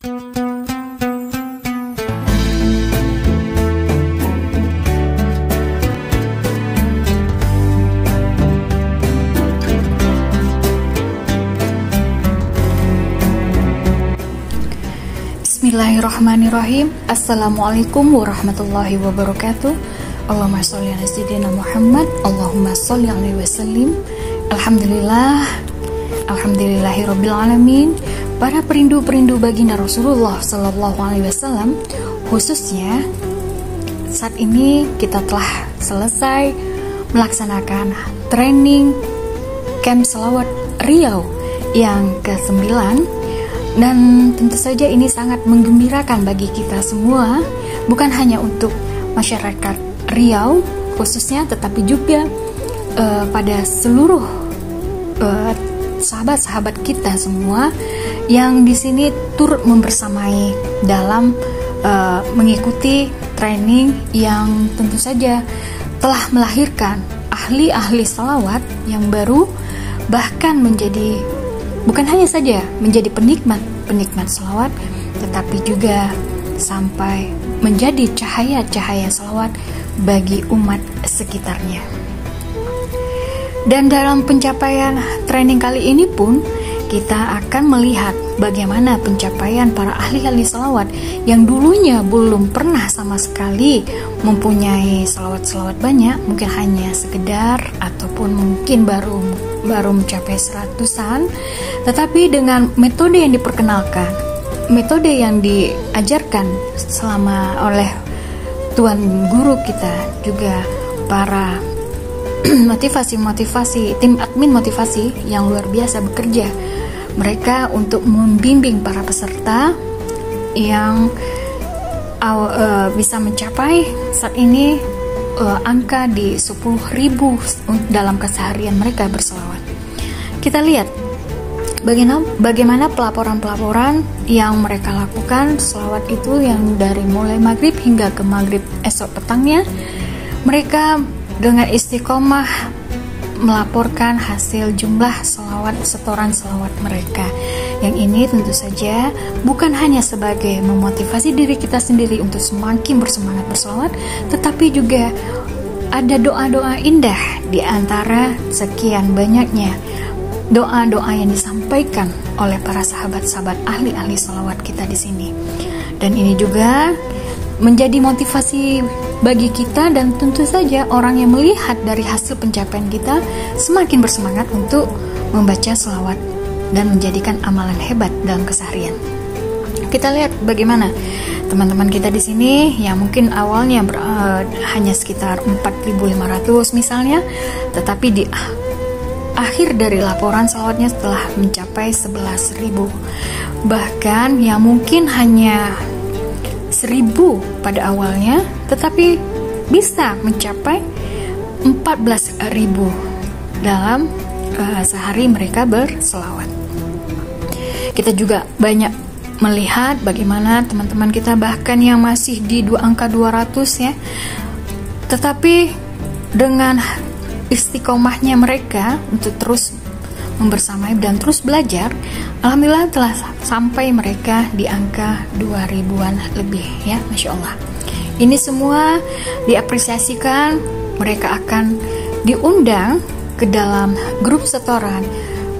Bismillahirrahmanirrahim. Assalamualaikum warahmatullahi wabarakatuh. Allahumma sholli ala sayyidina Muhammad. Allahumma sholli alaihi wasallim. Alhamdulillah. Alhamdulillahirabbil alamin. Para perindu-perindu baginda Rasulullah sallallahu alaihi wasallam, khususnya saat ini kita telah selesai melaksanakan training camp Shalawat Riau yang ke-9. Dan tentu saja ini sangat menggembirakan bagi kita semua, bukan hanya untuk masyarakat Riau khususnya, tetapi juga pada seluruh sahabat-sahabat kita semua yang di sini turut membersamai dalam mengikuti training yang tentu saja telah melahirkan ahli-ahli salawat yang baru, bahkan menjadi bukan hanya saja menjadi penikmat salawat, tetapi juga sampai menjadi cahaya-cahaya salawat bagi umat sekitarnya. Dan dalam pencapaian training kali ini pun kita akan melihat bagaimana pencapaian para ahli-ahli salawat yang dulunya belum pernah sama sekali mempunyai salawat-salawat banyak, mungkin hanya sekedar ataupun mungkin baru mencapai 100-an, tetapi dengan metode yang diperkenalkan, metode yang diajarkan selama oleh Tuan Guru kita, juga para motivasi, tim admin motivasi yang luar biasa bekerja mereka untuk membimbing para peserta yang bisa mencapai saat ini angka di 10.000 dalam keseharian mereka berselawat. Kita lihat bagaimana pelaporan-pelaporan yang mereka lakukan selawat itu, yang dari mulai maghrib hingga ke maghrib esok petangnya, mereka dengan istiqomah melaporkan hasil jumlah setoran selawat mereka. Yang ini tentu saja bukan hanya sebagai memotivasi diri kita sendiri untuk semakin bersemangat berselawat, tetapi juga ada doa-doa indah di antara sekian banyaknya doa-doa yang disampaikan oleh para sahabat-sahabat ahli-ahli selawat kita di sini. Dan ini juga menjadi motivasi bagi kita, dan tentu saja orang yang melihat dari hasil pencapaian kita semakin bersemangat untuk membaca selawat dan menjadikan amalan hebat dalam keseharian. Kita lihat bagaimana teman-teman kita di sini yang mungkin awalnya hanya sekitar 4.500 misalnya, tetapi di akhir dari laporan selawatnya telah mencapai 11.000. Bahkan yang mungkin hanya 1.000 pada awalnya, tetapi bisa mencapai 14.000 dalam sehari mereka berselawat. Kita juga banyak melihat bagaimana teman-teman kita bahkan yang masih di angka 200 ya, tetapi dengan istiqomahnya mereka untuk terus membersamai dan terus belajar, alhamdulillah telah sampai mereka di angka 2.000-an lebih ya, Masya Allah. Ini semua diapresiasikan, mereka akan diundang ke dalam grup setoran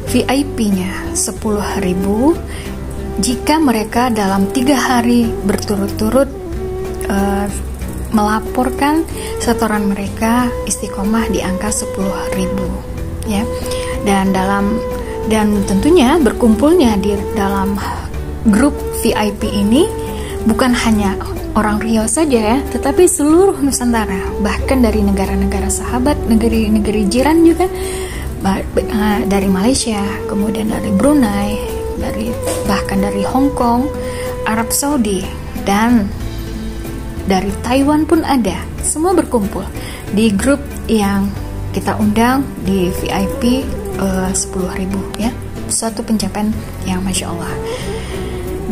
VIP-nya 10.000 jika mereka dalam 3 hari berturut-turut melaporkan setoran mereka istiqomah di angka 10.000 ya. Dan tentunya berkumpulnya di dalam grup VIP ini bukan hanya orang Riau saja ya, tetapi seluruh Nusantara, bahkan dari negara-negara sahabat, negeri-negeri jiran juga, dari Malaysia, kemudian dari Brunei, bahkan dari Hong Kong, Arab Saudi, dan dari Taiwan pun ada. Semua berkumpul di grup yang kita undang di VIP 10.000 ya. Suatu pencapaian yang Masya Allah.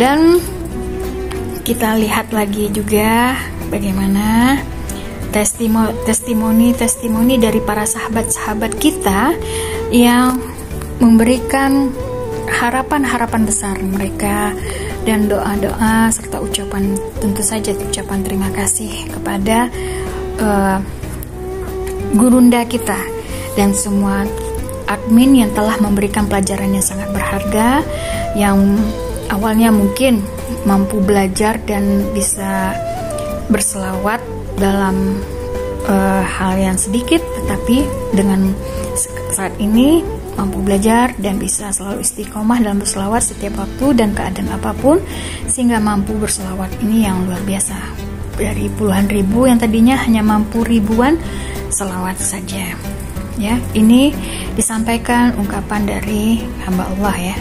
Dan kita lihat lagi juga bagaimana testimoni dari para sahabat-sahabat kita yang memberikan harapan-harapan besar mereka dan doa-doa serta ucapan, tentu saja ucapan terima kasih kepada gurunda kita dan semua admin yang telah memberikan pelajaran yang sangat berharga, yang awalnya mungkin mampu belajar dan bisa berselawat dalam hal yang sedikit, tetapi dengan saat ini mampu belajar dan bisa selalu istiqomah dalam berselawat setiap waktu dan keadaan apapun, sehingga mampu berselawat ini yang luar biasa. Dari puluhan ribu yang tadinya hanya mampu ribuan selawat saja. Ya, ini disampaikan ungkapan dari hamba Allah ya,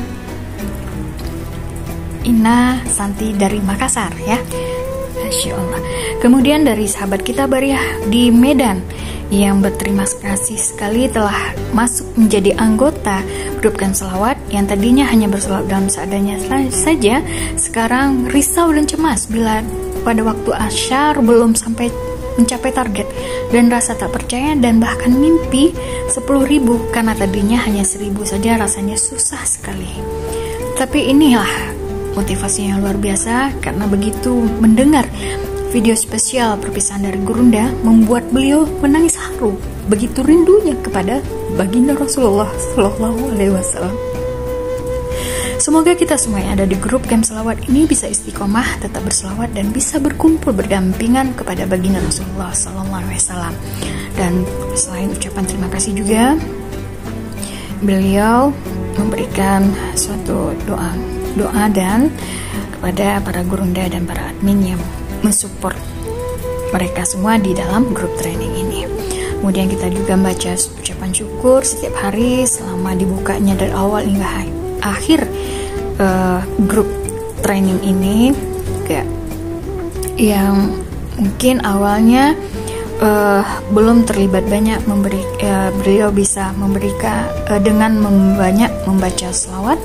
Ina Santi dari Makassar ya. Masya Allah. Kemudian dari sahabat kita Bariah di Medan yang berterima kasih sekali telah masuk menjadi anggota grup Camp Selawat yang tadinya hanya berselawat dalam seadanya saja, sekarang risau dan cemas bila pada waktu asyar belum sampai mencapai target dan rasa tak percaya dan bahkan mimpi 10.000 karena tadinya hanya 1.000 saja, rasanya susah sekali. Tapi inilah motivasi yang luar biasa, karena begitu mendengar video spesial perpisahan dari Gurunda membuat beliau menangis haru, begitu rindunya kepada baginda Rasulullah Shallallahu Alaihi Wasallam. Semoga kita semua yang ada di grup Camp Selawat ini bisa istiqomah, tetap berselawat dan bisa berkumpul berdampingan kepada baginda Rasulullah Shallallahu Alaihi Wasallam. Dan selain ucapan terima kasih juga, beliau memberikan suatu doa dan kepada para gurunda dan para admin yang mensupport mereka semua di dalam grup training ini. Kemudian kita juga membaca ucapan syukur setiap hari selama dibukanya dari awal hingga akhir grup training ini, yang mungkin awalnya belum terlibat banyak beliau bisa memberikan dengan banyak membaca selawat,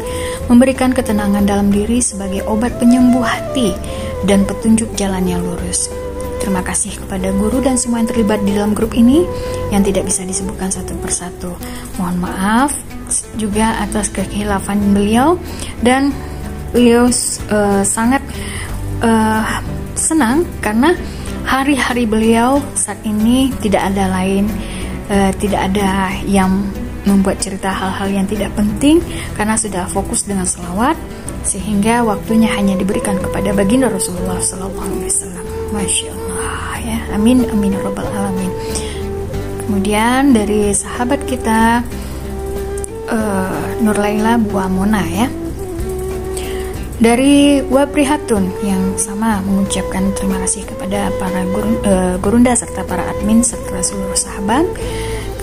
memberikan ketenangan dalam diri sebagai obat penyembuh hati dan petunjuk jalan yang lurus. Terima kasih kepada guru dan semua yang terlibat di dalam grup ini yang tidak bisa disebutkan satu persatu. Mohon maaf juga atas kekhilafan beliau, dan beliau sangat senang karena hari-hari beliau saat ini tidak ada yang membuat cerita hal-hal yang tidak penting karena sudah fokus dengan selawat, sehingga waktunya hanya diberikan kepada baginda Rasulullah Sallallahu Alaihi Wasallam. Masya Allah ya, amin amin robbal alamin. Kemudian dari sahabat kita Nur Laila Bu Amona ya, dari Waprihatun yang sama mengucapkan terima kasih kepada para gurunda serta para admin serta seluruh sahabat.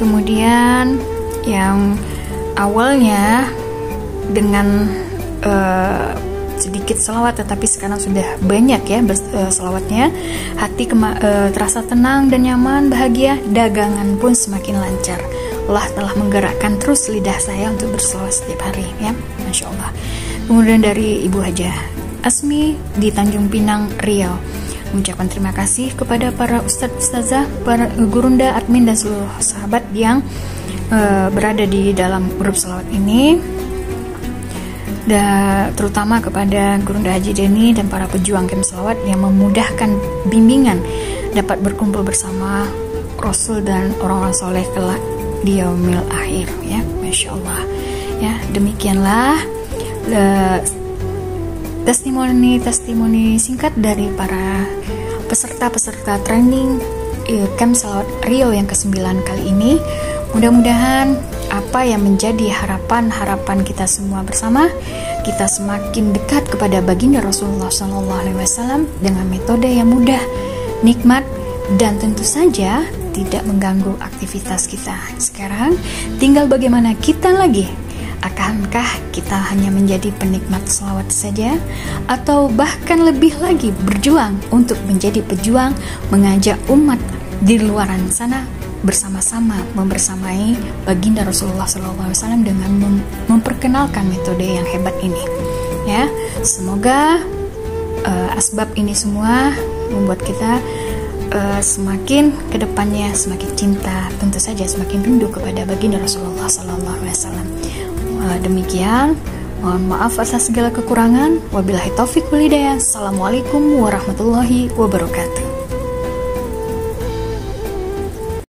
Kemudian yang awalnya dengan sedikit selawat tetapi sekarang sudah banyak ya selawatnya, hati terasa tenang dan nyaman, bahagia, dagangan pun semakin lancar. Allah telah menggerakkan terus lidah saya untuk berselawat setiap hari ya, Masya Allah. Kemudian dari Ibu Hajah Asmi di Tanjung Pinang, Riau, mengucapkan terima kasih kepada para ustazah, para gurunda, admin dan seluruh sahabat yang berada di dalam grup selawat ini, dan terutama kepada Gurunda Haji Deni dan para pejuang Camp Selawat yang memudahkan bimbingan dapat berkumpul bersama Rasul dan orang-orang soleh kelak di yaumil akhir ya, Masya Allah ya. Demikianlah testimoni singkat dari para peserta training Camp Selawat Riau yang ke-9 kali ini. Mudah-mudahan apa yang menjadi harapan kita semua bersama, kita semakin dekat kepada baginda Rasulullah SAW dengan metode yang mudah, nikmat, dan tentu saja tidak mengganggu aktivitas kita. Sekarang tinggal bagaimana kita lagi. Akankah kita hanya menjadi penikmat selawat saja, atau bahkan lebih lagi berjuang untuk menjadi pejuang mengajak umat di luaran sana bersama-sama membersamai baginda Rasulullah SAW dengan memperkenalkan metode yang hebat ini ya. Semoga asbab ini semua membuat kita semakin kedepannya semakin cinta, tentu saja semakin rindu kepada baginda Rasulullah SAW. Demikian, Mohon maaf atas segala kekurangan. Wabillahi taufiq wal hidayah. Assalamualaikum warahmatullahi wabarakatuh.